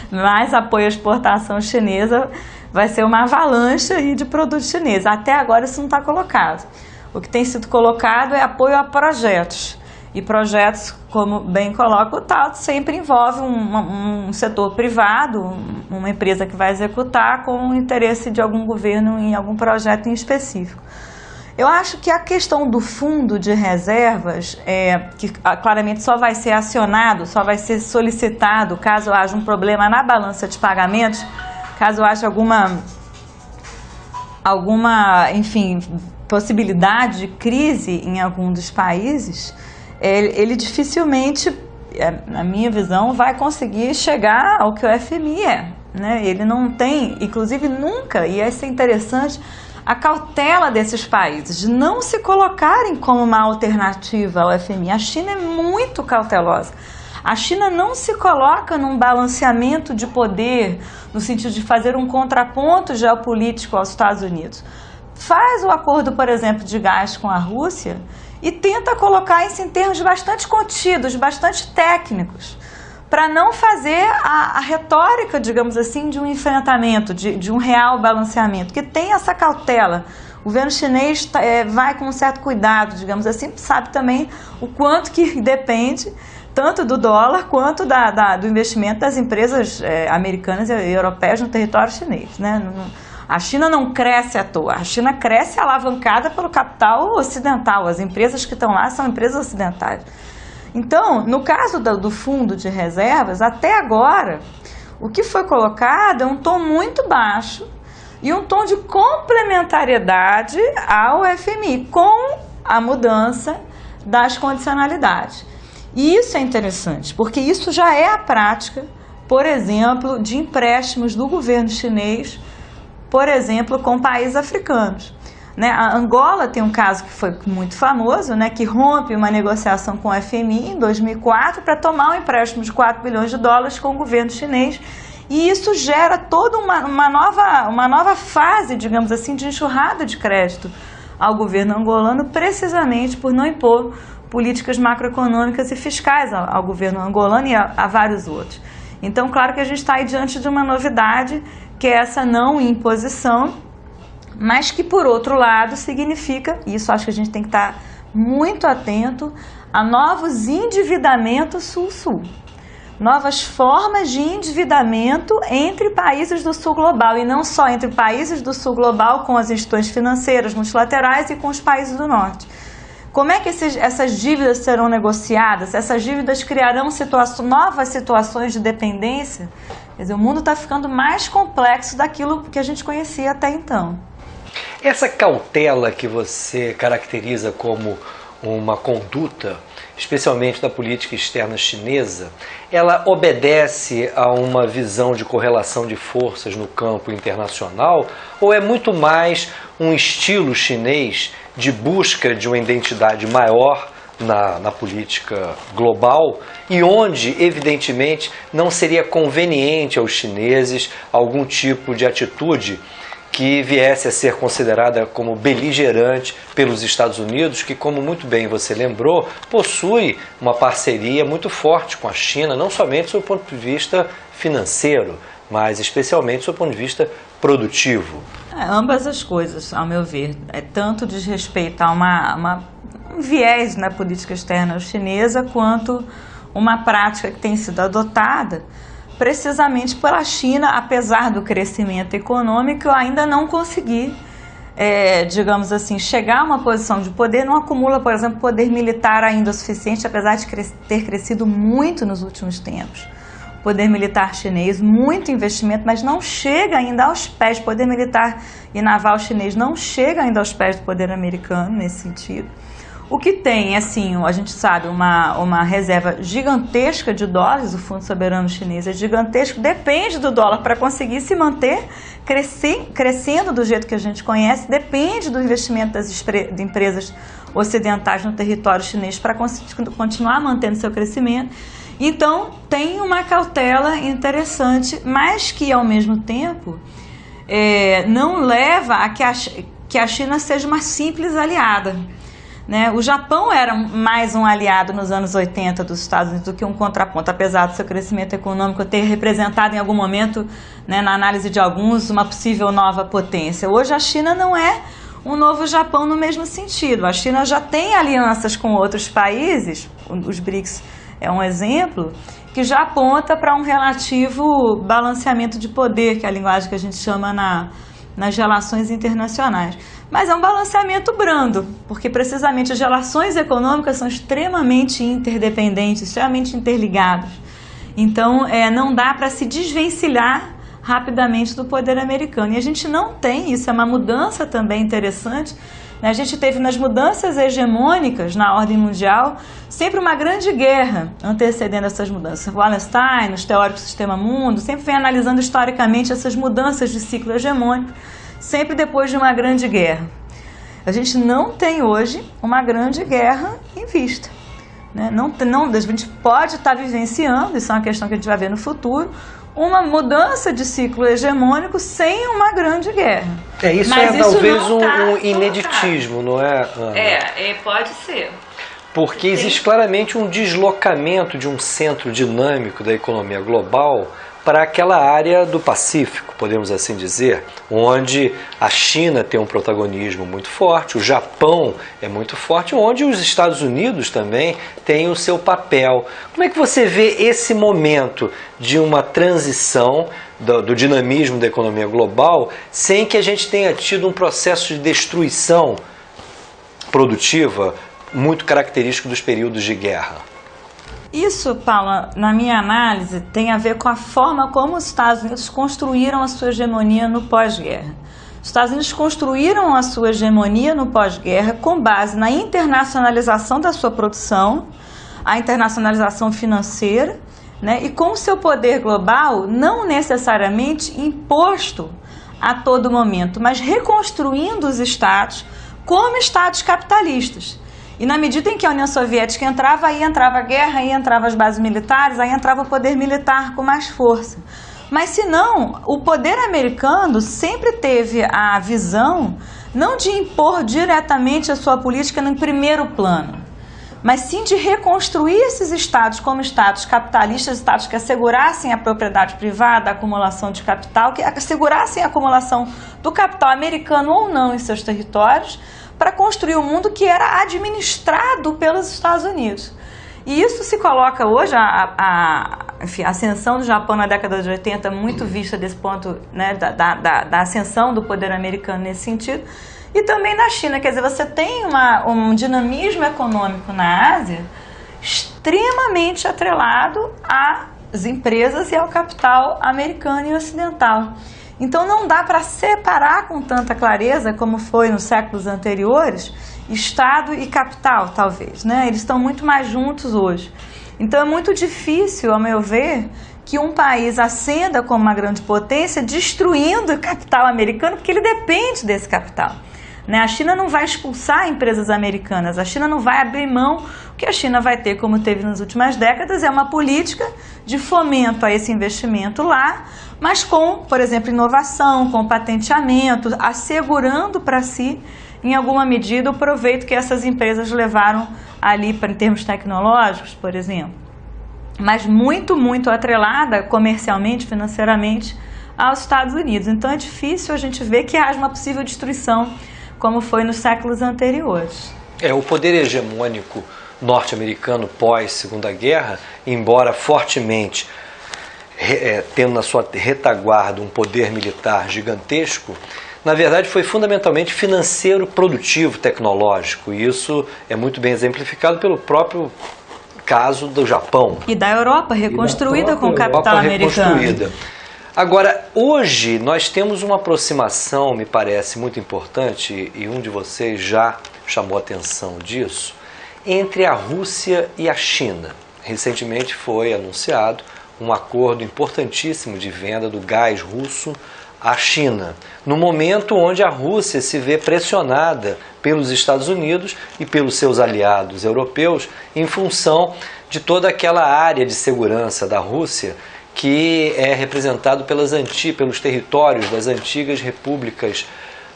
mas apoia a exportação chinesa vai ser uma avalanche aí de produtos chineses. Até agora isso não está colocado. O que tem sido colocado é apoio a projetos. E projetos, como bem coloca o Taut, sempre envolve um setor privado, uma empresa que vai executar com o interesse de algum governo em algum projeto em específico. Eu acho que a questão do fundo de reservas, que claramente só vai ser acionado, só vai ser solicitado caso haja um problema na balança de pagamentos, caso haja alguma enfim, possibilidade de crise em algum dos países, ele dificilmente, na minha visão, vai conseguir chegar ao que o FMI é, né? Ele não tem, inclusive nunca, e isso é interessante, a cautela desses países de não se colocarem como uma alternativa ao FMI. A China é muito cautelosa. A China não se coloca num balanceamento de poder, no sentido de fazer um contraponto geopolítico aos Estados Unidos. Faz o acordo, por exemplo, de gás com a Rússia e tenta colocar isso em termos bastante contidos, bastante técnicos, para não fazer a retórica, digamos assim, de um enfrentamento, de um real balanceamento, que tem essa cautela. O governo chinês vai com um certo cuidado, digamos assim, sabe também o quanto que depende tanto do dólar quanto do investimento das empresas americanas e europeias no território chinês, né? A China não cresce à toa, a China cresce alavancada pelo capital ocidental, as empresas que estão lá são empresas ocidentais. Então, no caso do fundo de reservas, até agora, o que foi colocado é um tom muito baixo e um tom de complementariedade ao FMI, com a mudança das condicionalidades. E isso é interessante, porque isso já é a prática, por exemplo, de empréstimos do governo chinês, por exemplo, com países africanos. Né? A Angola tem um caso que foi muito famoso, né, que rompe uma negociação com o FMI em 2004 para tomar um empréstimo de 4 bilhões de dólares com o governo chinês, e isso gera toda uma nova fase, digamos assim, de enxurrada de crédito ao governo angolano, precisamente por não impor políticas macroeconômicas e fiscais ao governo angolano e a vários outros. Então, claro que a gente está aí diante de uma novidade, que é essa não imposição, mas que, por outro lado, significa, e isso acho que a gente tem que estar muito atento, a novos endividamentos sul-sul. Novas formas de endividamento entre países do sul global, e não só entre países do sul global com as instituições financeiras multilaterais e com os países do norte. Como é que essas dívidas serão negociadas? Essas dívidas criarão novas situações de dependência? Quer dizer, o mundo está ficando mais complexo daquilo que a gente conhecia até então. Essa cautela que você caracteriza como uma conduta, especialmente da política externa chinesa, ela obedece a uma visão de correlação de forças no campo internacional, ou é muito mais um estilo chinês de busca de uma identidade maior na política global, e onde, evidentemente, não seria conveniente aos chineses algum tipo de atitude que viesse a ser considerada como beligerante pelos Estados Unidos, que, como muito bem você lembrou, possui uma parceria muito forte com a China, não somente do ponto de vista financeiro, mas especialmente do ponto de vista produtivo. Ambas as coisas, ao meu ver. Tanto diz respeito a um viés na política externa chinesa, quanto uma prática que tem sido adotada precisamente pela China, apesar do crescimento econômico, ainda não conseguir, digamos assim, chegar a uma posição de poder, não acumula, por exemplo, poder militar ainda o suficiente, apesar de ter crescido muito nos últimos tempos. Poder militar chinês, muito investimento, mas não chega ainda aos pés, poder militar e naval chinês não chega ainda aos pés do poder americano nesse sentido. O que tem, assim, a gente sabe, uma reserva gigantesca de dólares, o Fundo Soberano Chinês é gigantesco, depende do dólar para conseguir se manter crescendo do jeito que a gente conhece, depende do investimento de empresas ocidentais no território chinês para continuar mantendo seu crescimento. Então, tem uma cautela interessante, mas que, ao mesmo tempo, não leva a que a China seja uma simples aliada. né? O Japão era mais um aliado nos anos 80 dos Estados Unidos do que um contraponto, apesar do seu crescimento econômico ter representado em algum momento, né, na análise de alguns, uma possível nova potência. Hoje a China não é um novo Japão no mesmo sentido. A China já tem alianças com outros países, os BRICS é um exemplo, que já aponta para um relativo balanceamento de poder, que é a linguagem que a gente chama nas relações internacionais. Mas é um balanceamento brando, porque precisamente as relações econômicas são extremamente interdependentes, extremamente interligadas. Então, não dá para se desvencilhar rapidamente do poder americano. E a gente não tem isso, é uma mudança também interessante. A gente teve nas mudanças hegemônicas na ordem mundial sempre uma grande guerra antecedendo essas mudanças. Wallenstein, os teóricos do sistema mundo, sempre vem analisando historicamente essas mudanças de ciclo hegemônico, sempre depois de uma grande guerra. A gente não tem hoje uma grande guerra em vista, né? A gente pode estar vivenciando, isso é uma questão que a gente vai ver no futuro, uma mudança de ciclo hegemônico sem uma grande guerra. Isso mas é isso talvez não um ineditismo, não é, Ana? Pode ser. Porque existe claramente um deslocamento de um centro dinâmico da economia global para aquela área do Pacífico, podemos assim dizer, onde a China tem um protagonismo muito forte, o Japão é muito forte, onde os Estados Unidos também têm o seu papel. Como é que você vê esse momento de uma transição do dinamismo da economia global sem que a gente tenha tido um processo de destruição produtiva muito característico dos períodos de guerra? Isso, Paula, na minha análise, tem a ver com a forma como os Estados Unidos construíram a sua hegemonia no pós-guerra. Os Estados Unidos construíram a sua hegemonia no pós-guerra com base na internacionalização da sua produção, a internacionalização financeira, né, e com o seu poder global não necessariamente imposto a todo momento, mas reconstruindo os estados como estados capitalistas. E na medida em que a União Soviética entrava, aí entrava a guerra, aí entrava as bases militares, aí entrava o poder militar com mais força. Mas se não, o poder americano sempre teve a visão não de impor diretamente a sua política no primeiro plano, mas sim de reconstruir esses estados como estados capitalistas, estados que assegurassem a propriedade privada, a acumulação de capital, que assegurassem a acumulação do capital americano ou não em seus territórios, para construir um mundo que era administrado pelos Estados Unidos. E isso se coloca hoje, enfim, a ascensão do Japão na década de 80, muito vista desse ponto, né, da ascensão do poder americano nesse sentido, e também na China. Quer dizer, você tem um dinamismo econômico na Ásia extremamente atrelado às empresas e ao capital americano e ocidental. Então não dá para separar com tanta clareza, como foi nos séculos anteriores, Estado e capital, talvez, né? Eles estão muito mais juntos hoje. Então é muito difícil, ao meu ver, que um país ascenda como uma grande potência destruindo o capital americano, porque ele depende desse capital, né? A China não vai expulsar empresas americanas, a China não vai abrir mão. O que a China vai ter, como teve nas últimas décadas, é uma política de fomento a esse investimento lá, mas com, por exemplo, inovação, com patenteamento, assegurando para si, em alguma medida, o proveito que essas empresas levaram ali em termos tecnológicos, por exemplo. Mas muito, muito atrelada comercialmente, financeiramente, aos Estados Unidos. Então é difícil a gente ver que haja uma possível destruição, como foi nos séculos anteriores. O poder hegemônico norte-americano pós-Segunda Guerra, embora fortemente tendo na sua retaguarda um poder militar gigantesco, na verdade foi fundamentalmente financeiro, produtivo, tecnológico. E isso é muito bem exemplificado pelo próprio caso do Japão. E da Europa, reconstruída com o capital americano. Agora, hoje nós temos uma aproximação, me parece muito importante, e um de vocês já chamou a atenção disso, entre a Rússia e a China. Recentemente foi anunciado um acordo importantíssimo de venda do gás russo à China, no momento onde a Rússia se vê pressionada pelos Estados Unidos e pelos seus aliados europeus em função de toda aquela área de segurança da Rússia que é representado pelos territórios das antigas repúblicas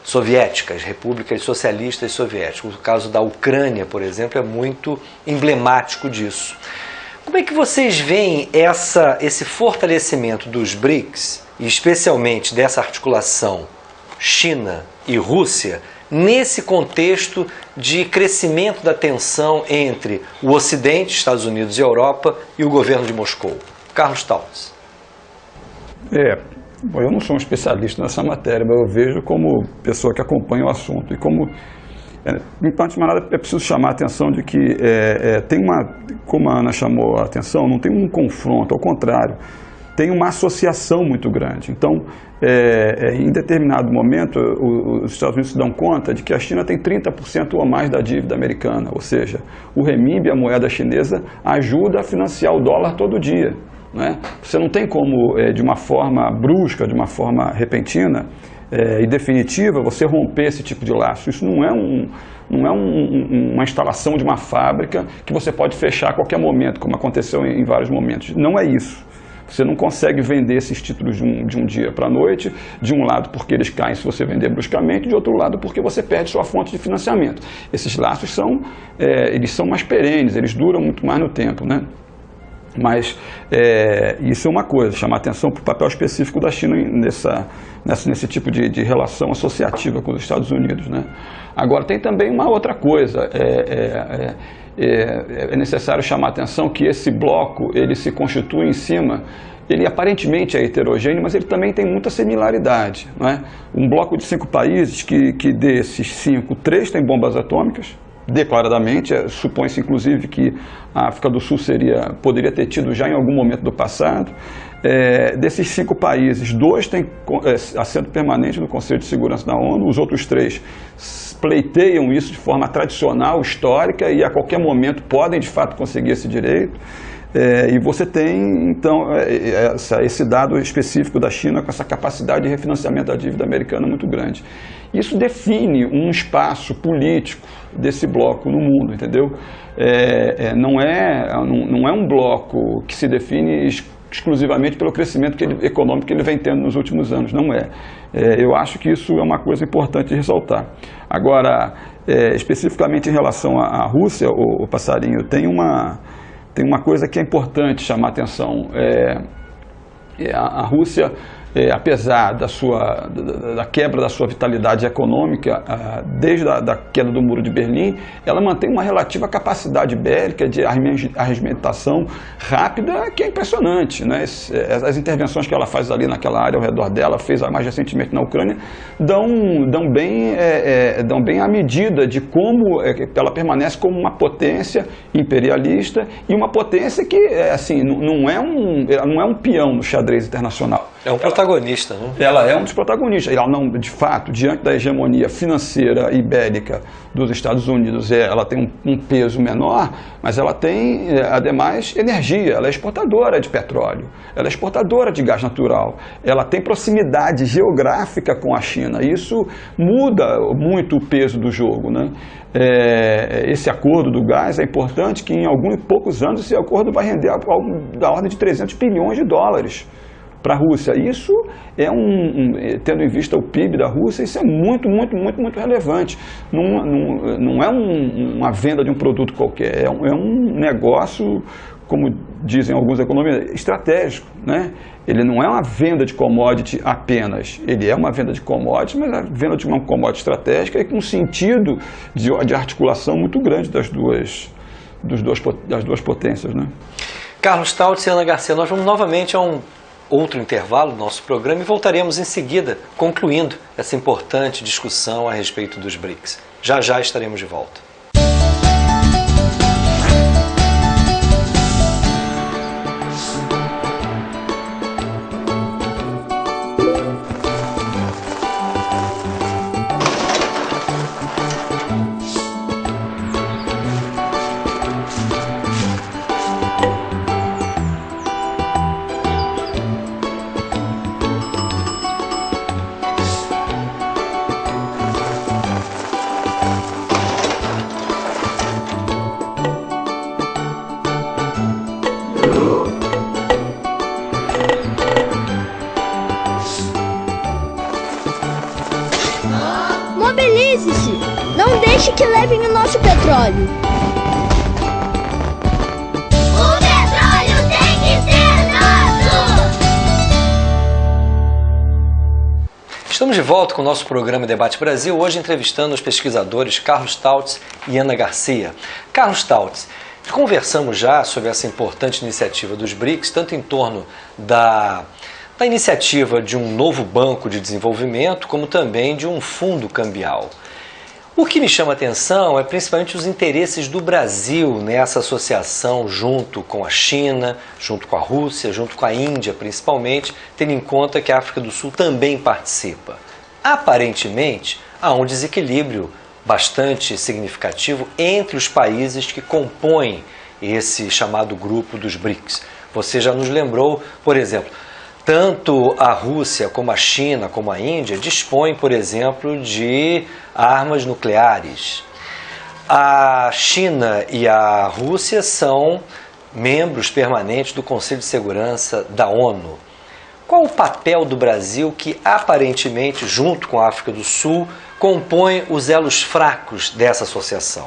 soviéticas, repúblicas socialistas soviéticas. O caso da Ucrânia, por exemplo, é muito emblemático disso. Como é que vocês veem esse fortalecimento dos BRICS, e especialmente dessa articulação China e Rússia, nesse contexto de crescimento da tensão entre o Ocidente, Estados Unidos e Europa, e o governo de Moscou? Carlos Tautz. Bom, eu não sou um especialista nessa matéria, mas eu vejo como pessoa que acompanha o assunto. E como, antes de mais nada, é preciso chamar a atenção de que como a Ana chamou a atenção, não tem um confronto, ao contrário, tem uma associação muito grande. Então, em determinado momento, os Estados Unidos se dão conta de que a China tem 30% ou mais da dívida americana, ou seja, o renminbi, a moeda chinesa, ajuda a financiar o dólar todo dia. Né? Você não tem como, de uma forma brusca, de uma forma repentina e definitiva, você romper esse tipo de laço. Isso não é uma instalação de uma fábrica que você pode fechar a qualquer momento, como aconteceu em vários momentos. Não é isso. Você não consegue vender esses títulos de um dia para a noite, de um lado porque eles caem se você vender bruscamente, de outro lado porque você perde sua fonte de financiamento. Esses laços eles são mais perenes, eles duram muito mais no tempo, né? Mas isso é uma coisa, chamar atenção para o papel específico da China nesse tipo de relação associativa com os Estados Unidos, né? Agora, tem também uma outra coisa. É necessário chamar a atenção que esse bloco ele se constitui em cima, ele aparentemente é heterogêneo, mas ele também tem muita similaridade, não é? Um bloco de 5 países que desses 5, 3 têm bombas atômicas, declaradamente. Supõe-se inclusive que a África do Sul poderia ter tido já em algum momento do passado. Desses 5 países, 2 têm assento permanente no Conselho de Segurança da ONU, os outros 3 pleiteiam isso de forma tradicional, histórica, e a qualquer momento podem de fato conseguir esse direito. E você tem, então, esse dado específico da China com essa capacidade de refinanciamento da dívida americana muito grande. Isso define um espaço político desse bloco no mundo, entendeu? Não é um bloco que se define exclusivamente pelo crescimento econômico que ele vem tendo nos últimos anos, não é. Eu acho que isso é uma coisa importante de ressaltar. Agora, especificamente em relação à Rússia, o Passarinho, tem uma coisa que é importante chamar a atenção. A Rússia, apesar da quebra da sua vitalidade econômica, desde a queda do Muro de Berlim, ela mantém uma relativa capacidade bélica de arrementação rápida que é impressionante, né? As intervenções que ela faz ali naquela área ao redor dela, fez mais recentemente na Ucrânia, dão bem a medida de como ela permanece como uma potência imperialista e uma potência que não é um peão no xadrez internacional. É um protagonista, né? Ela é um dos protagonistas. Ela não, de fato, diante da hegemonia financeira e bélica dos Estados Unidos, ela tem um peso menor, mas ela tem, ademais, energia. Ela é exportadora de petróleo, ela é exportadora de gás natural, ela tem proximidade geográfica com a China. Isso muda muito o peso do jogo, né? Esse acordo do gás é importante que em poucos anos esse acordo vai render algo da ordem de 300 bilhões de dólares para a Rússia. Isso tendo em vista o PIB da Rússia, isso é muito, muito, muito, muito relevante. Não é uma venda de um produto qualquer, é um negócio, como dizem alguns economistas, estratégico, né? Ele não é uma venda de commodity apenas, ele é uma venda de commodity, mas é a venda de uma commodity estratégica e com um sentido de articulação muito grande das duas potências, né? Carlos Tautz e Ana Garcia, nós vamos novamente a outro intervalo do nosso programa e voltaremos em seguida, concluindo essa importante discussão a respeito dos BRICS. Já estaremos de volta. deixe que levem o nosso petróleo. O petróleo tem que ser nosso! Estamos de volta com o nosso programa Debate Brasil, hoje entrevistando os pesquisadores Carlos Tautz e Ana Garcia. Carlos Tautz, conversamos já sobre essa importante iniciativa dos BRICS, tanto em torno da iniciativa de um novo banco de desenvolvimento, como também de um fundo cambial. O que me chama a atenção é principalmente os interesses do Brasil nessa associação junto com a China, junto com a Rússia, junto com a Índia principalmente, tendo em conta que a África do Sul também participa. Aparentemente, há um desequilíbrio bastante significativo entre os países que compõem esse chamado grupo dos BRICS. Você já nos lembrou, por exemplo, tanto a Rússia como a China, como a Índia, dispõem, por exemplo, de armas nucleares. A China e a Rússia são membros permanentes do Conselho de Segurança da ONU. Qual o papel do Brasil que, aparentemente, junto com a África do Sul, compõe os elos fracos dessa associação?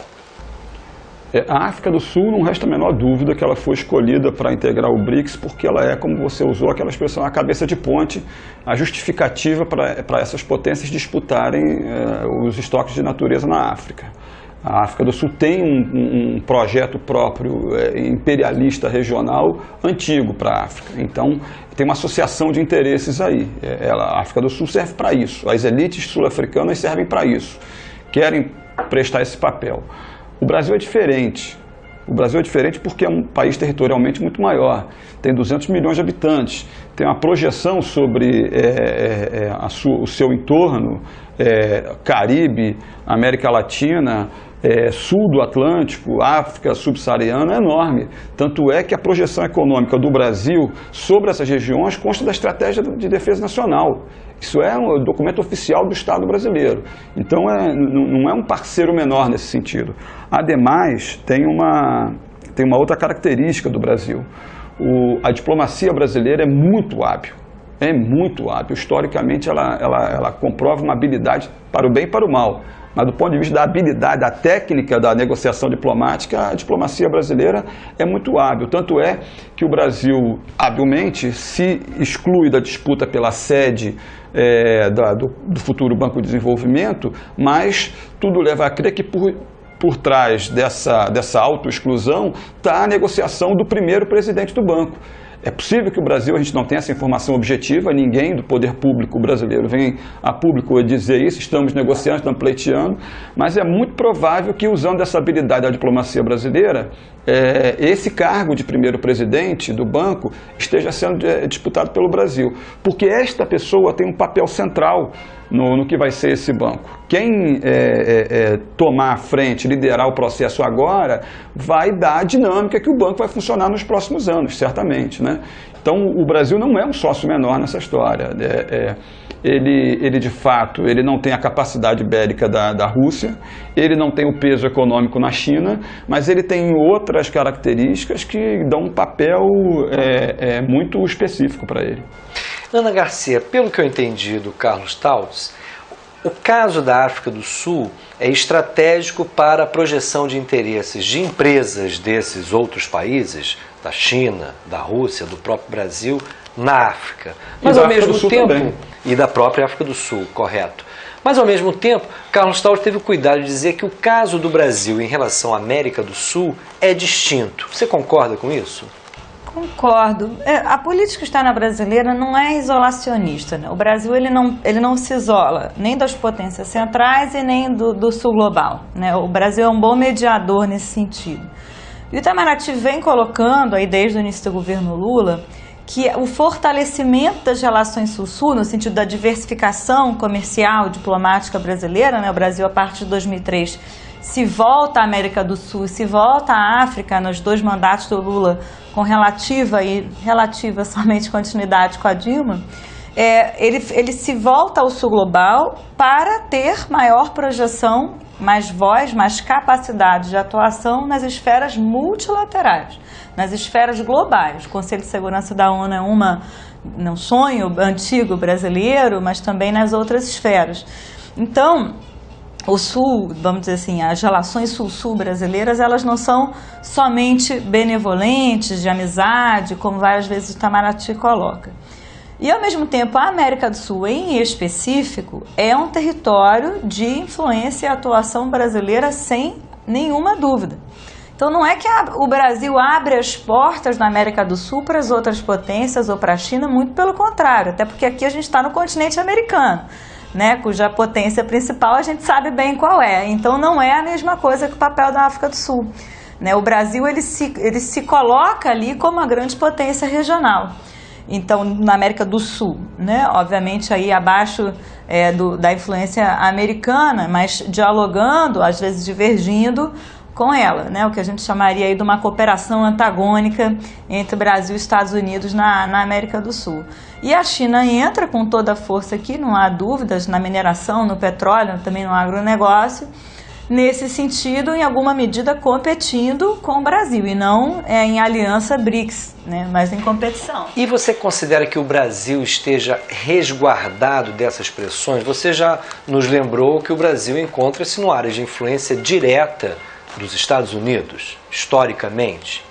A África do Sul, não resta a menor dúvida que ela foi escolhida para integrar o BRICS porque ela é, como você usou aquela expressão, a cabeça de ponte, a justificativa para essas potências disputarem os estoques de natureza na África. A África do Sul tem um projeto próprio imperialista regional antigo para a África. Então, tem uma associação de interesses aí. A África do Sul serve para isso. As elites sul-africanas servem para isso. Querem prestar esse papel. O Brasil é diferente. O Brasil é diferente porque é um país territorialmente muito maior. Tem 200 milhões de habitantes. Tem uma projeção sobre o seu entorno, Caribe, América Latina, sul do Atlântico, África subsaariana, enorme. Tanto é que a projeção econômica do Brasil sobre essas regiões consta da Estratégia de Defesa Nacional. Isso é um documento oficial do Estado brasileiro. Então, não é um parceiro menor nesse sentido. Ademais, tem uma outra característica do Brasil. A diplomacia brasileira é muito hábil. É muito hábil. Historicamente, ela comprova uma habilidade para o bem e para o mal. Mas do ponto de vista da habilidade, da técnica da negociação diplomática, a diplomacia brasileira é muito hábil. Tanto é que o Brasil, habilmente, se exclui da disputa pela sede do futuro Banco de Desenvolvimento, mas tudo leva a crer que por trás dessa autoexclusão está a negociação do primeiro presidente do banco. É possível que o Brasil, a gente não tenha essa informação objetiva, ninguém do poder público brasileiro vem a público dizer isso, estamos negociando, estamos pleiteando, mas é muito provável que, usando essa habilidade da diplomacia brasileira, esse cargo de primeiro presidente do banco esteja sendo disputado pelo Brasil, porque esta pessoa tem um papel central no que vai ser esse banco. Quem tomar a frente, liderar o processo agora, vai dar a dinâmica que o banco vai funcionar nos próximos anos, certamente, né? Então, o Brasil não é um sócio menor nessa história. Ele de fato, ele não tem a capacidade bélica da Rússia, ele não tem o peso econômico na China, mas ele tem outras características que dão um papel muito específico para ele. Ana Garcia, pelo que eu entendi do Carlos Tautz, o caso da África do Sul é estratégico para a projeção de interesses de empresas desses outros países, da China, da Rússia, do próprio Brasil, na África. Mas ao mesmo tempo, também. E da própria África do Sul, correto. Mas ao mesmo tempo, Carlos Tautz teve o cuidado de dizer que o caso do Brasil em relação à América do Sul é distinto. Você concorda com isso? Concordo. A política externa brasileira não é isolacionista, né? O Brasil ele não se isola nem das potências centrais e nem do sul global, né? O Brasil é um bom mediador nesse sentido. E o Itamaraty vem colocando, aí desde o início do governo Lula, que o fortalecimento das relações sul-sul, no sentido da diversificação comercial, diplomática brasileira, né? O Brasil, a partir de 2003, se volta à América do Sul, se volta à África, nos 2 mandatos do Lula, com relativa somente continuidade com a Dilma, ele se volta ao sul global para ter maior projeção, mais voz, mais capacidade de atuação nas esferas multilaterais, nas esferas globais. O Conselho de Segurança da ONU é um sonho antigo brasileiro, mas também nas outras esferas. Então, o Sul, vamos dizer assim, as relações Sul-Sul brasileiras, elas não são somente benevolentes, de amizade, como várias vezes o Itamaraty coloca. E, ao mesmo tempo, a América do Sul, em específico, é um território de influência e atuação brasileira sem nenhuma dúvida. Então, não é que o Brasil abre as portas da América do Sul para as outras potências ou para a China, muito pelo contrário, até porque aqui a gente está no continente americano, né, cuja potência principal a gente sabe bem qual é. Então, não é a mesma coisa que o papel da África do Sul. Né? O Brasil ele se coloca ali como uma grande potência regional. Então, na América do Sul, né? Obviamente aí abaixo da influência americana, mas dialogando, às vezes divergindo com ela, né? O que a gente chamaria aí de uma cooperação antagônica entre Brasil e Estados Unidos na América do Sul. E a China entra com toda a força aqui, não há dúvidas, na mineração, no petróleo, também no agronegócio, nesse sentido, em alguma medida, competindo com o Brasil, e não em aliança BRICS, né, mas em competição. E você considera que o Brasil esteja resguardado dessas pressões? Você já nos lembrou que o Brasil encontra-se numa área de influência direta dos Estados Unidos, historicamente.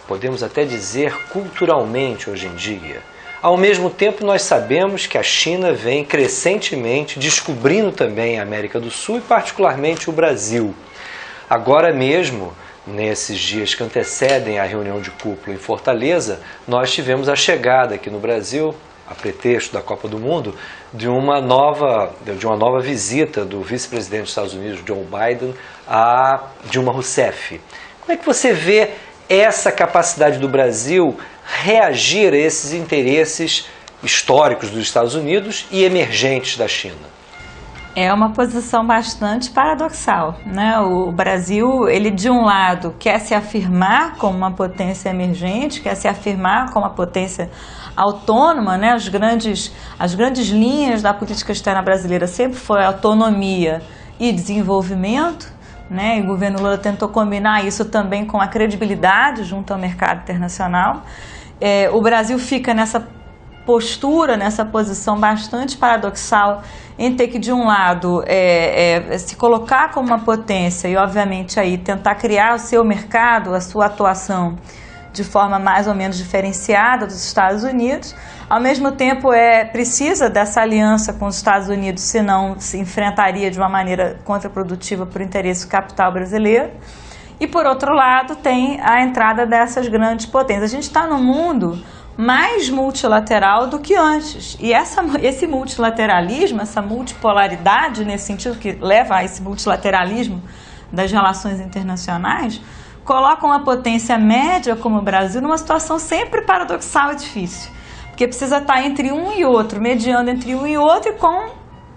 Podemos até dizer culturalmente hoje em dia. Ao mesmo tempo, nós sabemos que a China vem crescentemente descobrindo também a América do Sul e particularmente o Brasil. Agora mesmo, nesses dias que antecedem a reunião de cúpula em Fortaleza, nós tivemos a chegada aqui no Brasil, a pretexto da Copa do Mundo, de uma nova visita do vice-presidente dos Estados Unidos, Joe Biden, a Dilma Rousseff. Como é que você vê essa capacidade do Brasil reagir a esses interesses históricos dos Estados Unidos e emergentes da China? É uma posição bastante paradoxal, né? O Brasil, ele de um lado quer se afirmar como uma potência emergente, quer se afirmar como uma potência autônoma, né? As grandes linhas da política externa brasileira sempre foi autonomia e desenvolvimento, né? E o governo Lula tentou combinar isso também com a credibilidade junto ao mercado internacional. O Brasil fica nessa postura, nessa posição bastante paradoxal em ter que, de um lado, se colocar como uma potência e, obviamente, aí tentar criar o seu mercado, a sua atuação de forma mais ou menos diferenciada dos Estados Unidos. Ao mesmo tempo, precisa dessa aliança com os Estados Unidos, senão se enfrentaria de uma maneira contraprodutiva para o interesse do capital brasileiro. E, por outro lado, tem a entrada dessas grandes potências. A gente está num mundo mais multilateral do que antes. E esse multilateralismo, essa multipolaridade, nesse sentido que leva a esse multilateralismo das relações internacionais, coloca uma potência média como o Brasil numa situação sempre paradoxal e difícil. Porque precisa estar entre um e outro, mediando entre um e outro e com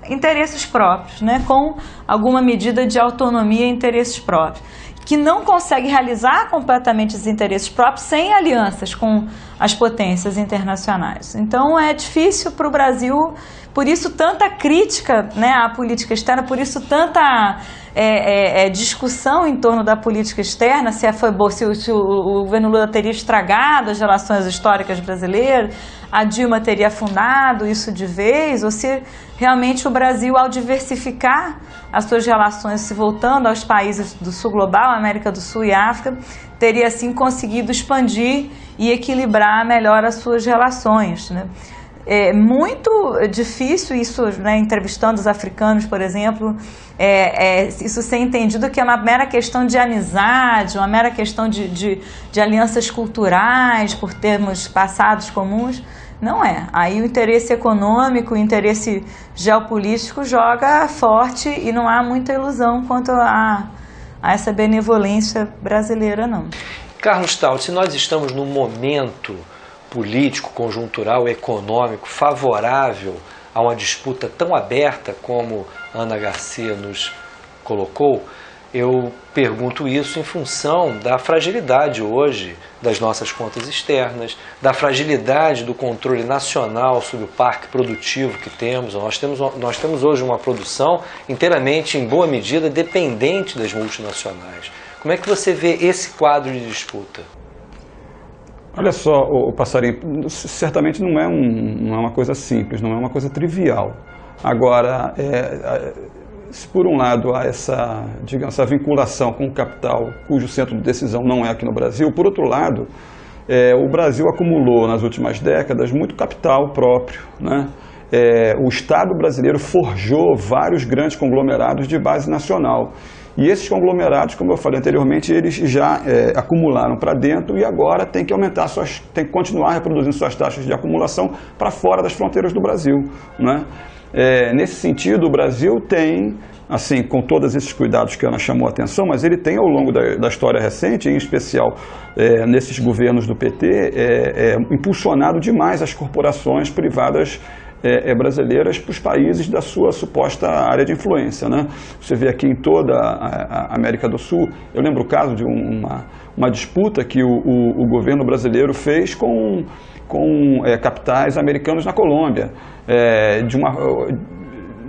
interesses próprios, né? Com alguma medida de autonomia e interesses próprios, que não consegue realizar completamente os interesses próprios sem alianças com as potências internacionais. Então é difícil para o Brasil, por isso tanta crítica, né, à política externa, por isso tanta discussão em torno da política externa, se o governo Lula teria estragado as relações históricas brasileiras, a Dilma teria afundado isso de vez, ou se realmente o Brasil, ao diversificar as suas relações, se voltando aos países do sul global, América do Sul e África, teria assim conseguido expandir e equilibrar melhor as suas relações, né? É muito difícil isso, né, entrevistando os africanos, por exemplo, isso ser entendido que é uma mera questão de amizade, uma mera questão de alianças culturais por termos passados comuns. Não é. Aí o interesse econômico, o interesse geopolítico joga forte e não há muita ilusão quanto a essa benevolência brasileira, não. Carlos Stout, se nós estamos num momento político, conjuntural, econômico favorável a uma disputa tão aberta como Ana Garcia nos colocou, eu pergunto isso em função da fragilidade hoje das nossas contas externas, da fragilidade do controle nacional sobre o parque produtivo que temos. Nós temos hoje uma produção inteiramente, em boa medida, dependente das multinacionais. Como é que você vê esse quadro de disputa? Olha só, o Passarinho, certamente não é uma coisa simples, não é uma coisa trivial. Agora, se por um lado há essa, digamos, essa vinculação com o capital, cujo centro de decisão não é aqui no Brasil, por outro lado, o Brasil acumulou nas últimas décadas muito capital próprio, né? O Estado brasileiro forjou vários grandes conglomerados de base nacional. E esses conglomerados, como eu falei anteriormente, eles já acumularam para dentro e agora tem que tem que continuar reproduzindo suas taxas de acumulação para fora das fronteiras do Brasil, né? Nesse sentido, o Brasil tem, assim, com todos esses cuidados que a Ana chamou a atenção, mas ele tem ao longo da história recente, em especial nesses governos do PT, impulsionado demais as corporações privadas brasileiras para os países da sua suposta área de influência, né? Você vê aqui em toda a América do Sul, eu lembro o caso de uma disputa que o governo brasileiro fez com capitais americanos na Colômbia,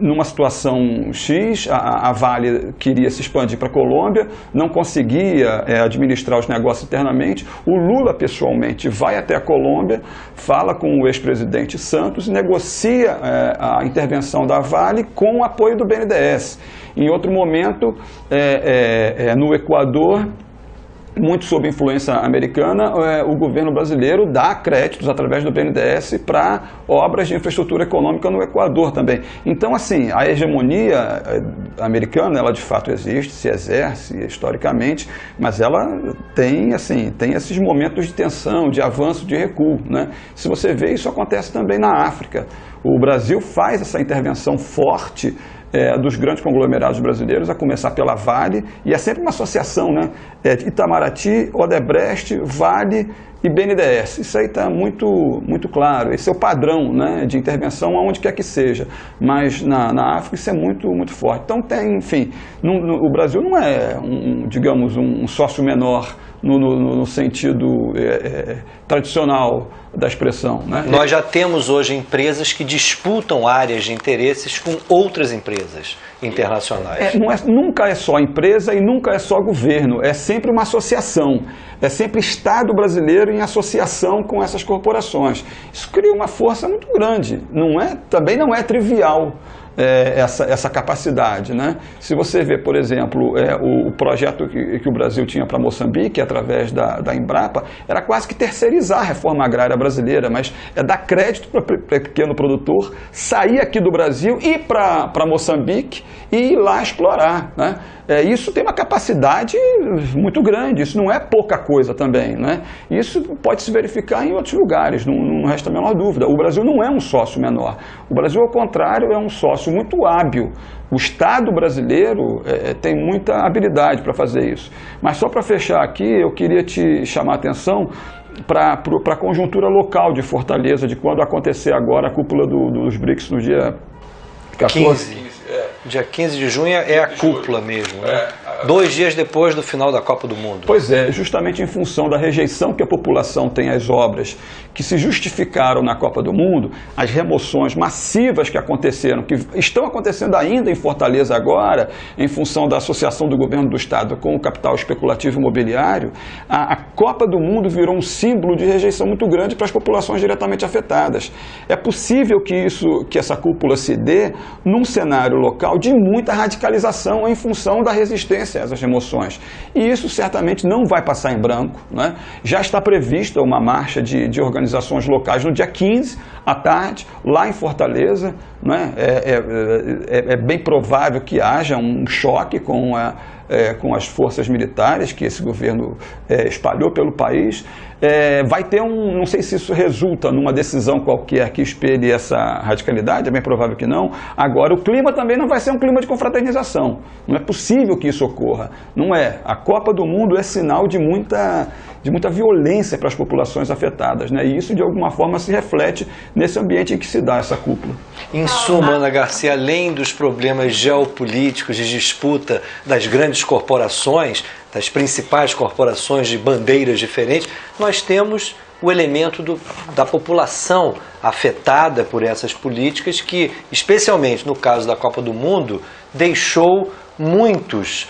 numa situação X, a Vale queria se expandir para a Colômbia, não conseguia administrar os negócios internamente. O Lula, pessoalmente, vai até a Colômbia, fala com o ex-presidente Santos e negocia a intervenção da Vale com o apoio do BNDES. Em outro momento, no Equador, muito sob influência americana, o governo brasileiro dá créditos através do BNDES para obras de infraestrutura econômica no Equador também. Então, assim, a hegemonia americana, ela de fato existe, se exerce historicamente, mas ela tem esses momentos de tensão, de avanço, de recuo, né? Se você vê, isso acontece também na África. O Brasil faz essa intervenção forte dos grandes conglomerados brasileiros, a começar pela Vale, e é sempre uma associação, né? Itamaraty, Odebrecht, Vale e BNDES. Isso aí está muito, muito claro. Esse é o padrão, né, de intervenção aonde quer que seja. Mas na África isso é muito, muito forte. Então tem, enfim, o Brasil não é, digamos, um sócio menor no sentido tradicional da expressão, né? Nós já temos hoje empresas que disputam áreas de interesses com outras empresas internacionais. Nunca é só empresa e nunca é só governo, é sempre uma associação, é sempre Estado brasileiro em associação com essas corporações. Isso cria uma força muito grande, também não é trivial. Essa capacidade, né? Se você vê, por exemplo, o projeto que o Brasil tinha para Moçambique, através da Embrapa, era quase que terceirizar a reforma agrária brasileira, mas dar crédito para o pequeno produtor sair aqui do Brasil, ir para Moçambique e ir lá explorar, né? Isso tem uma capacidade muito grande, isso não é pouca coisa também, né? Isso pode se verificar em outros lugares, não resta a menor dúvida. O Brasil não é um sócio menor, o Brasil, ao contrário, é um sócio muito hábil. O Estado brasileiro tem muita habilidade para fazer isso. Mas só para fechar aqui, eu queria te chamar a atenção para a conjuntura local de Fortaleza, de quando acontecer agora a cúpula dos BRICS no dia 14. Dia 15 de junho é a cúpula mesmo, né? 2 dias depois do final da Copa do Mundo. Pois é, justamente em função da rejeição que a população tem às obras que se justificaram na Copa do Mundo, as remoções massivas que aconteceram, que estão acontecendo ainda em Fortaleza agora, em função da associação do governo do Estado com o capital especulativo imobiliário, a Copa do Mundo virou um símbolo de rejeição muito grande para as populações diretamente afetadas. É possível que essa cúpula se dê num cenário local de muita radicalização em função da resistência a essas remoções. E isso certamente não vai passar em branco, né? Já está prevista uma marcha de organizações locais no dia 15, à tarde, lá em Fortaleza, né? É bem provável que haja um choque com as forças militares que esse governo espalhou pelo país. Vai ter não sei se isso resulta numa decisão qualquer que espelhe essa radicalidade, é bem provável que não. Agora, o clima também não vai ser um clima de confraternização. Não é possível que isso ocorra. Não é. A Copa do Mundo é sinal de muita violência para as populações afetadas, né? E isso, de alguma forma, se reflete nesse ambiente em que se dá essa cúpula. Em suma, Ana Garcia, além dos problemas geopolíticos de disputa das grandes corporações, das principais corporações de bandeiras diferentes, nós temos o elemento da população afetada por essas políticas que, especialmente no caso da Copa do Mundo, deixou muitos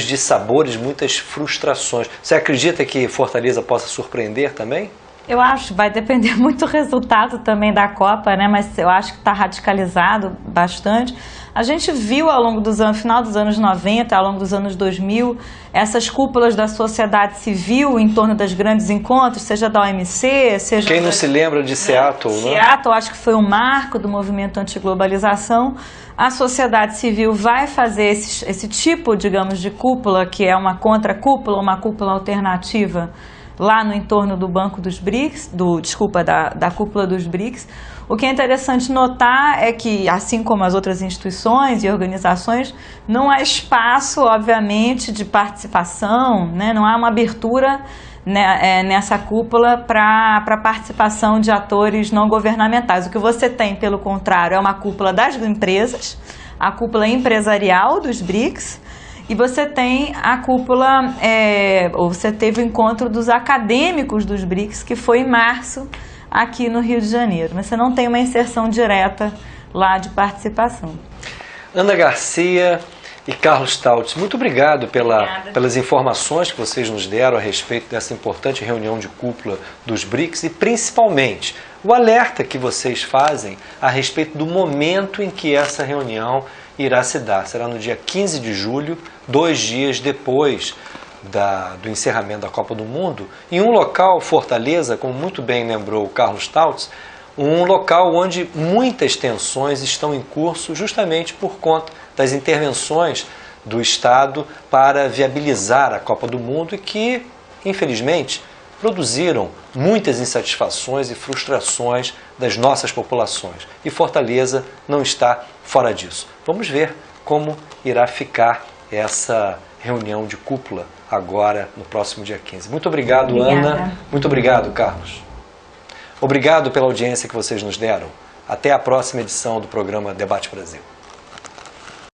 dissabores, muitas frustrações. Você acredita que Fortaleza possa surpreender também? Eu acho que vai depender muito do resultado também da Copa, né? Mas eu acho que está radicalizado bastante. A gente viu ao longo dos anos, final dos anos 90, ao longo dos anos 2000, essas cúpulas da sociedade civil em torno dos grandes encontros, seja da OMC, seja... Quem não se lembra de Seattle, né? Seattle, acho que foi um marco do movimento antiglobalização. A sociedade civil vai fazer esse tipo, digamos, de cúpula, que é uma contracúpula, uma cúpula alternativa, lá no entorno do Banco dos BRICS, da cúpula dos BRICS. O que é interessante notar é que, assim como as outras instituições e organizações, não há espaço, obviamente, de participação, né? Não há uma abertura, né, nessa cúpula para participação de atores não governamentais. O que você tem, pelo contrário, é uma cúpula das empresas, a cúpula empresarial dos BRICS, e você tem a cúpula, você teve o encontro dos acadêmicos dos BRICS, que foi em março, aqui no Rio de Janeiro. Mas você não tem uma inserção direta lá de participação. Ana Garcia e Carlos Tautz, muito obrigado pelas informações que vocês nos deram a respeito dessa importante reunião de cúpula dos BRICS e, principalmente, o alerta que vocês fazem a respeito do momento em que essa reunião irá se dar. Será no dia 15 de julho, 2 dias depois do encerramento da Copa do Mundo, em um local, Fortaleza, como muito bem lembrou o Carlos Tautz, um local onde muitas tensões estão em curso justamente por conta das intervenções do Estado para viabilizar a Copa do Mundo e que, infelizmente, produziram muitas insatisfações e frustrações das nossas populações. E Fortaleza não está fora disso. Vamos ver como irá ficar essa reunião de cúpula agora no próximo dia 15. Muito obrigado, Ana. Muito obrigado, Carlos. Obrigado pela audiência que vocês nos deram. Até a próxima edição do programa Debate Brasil.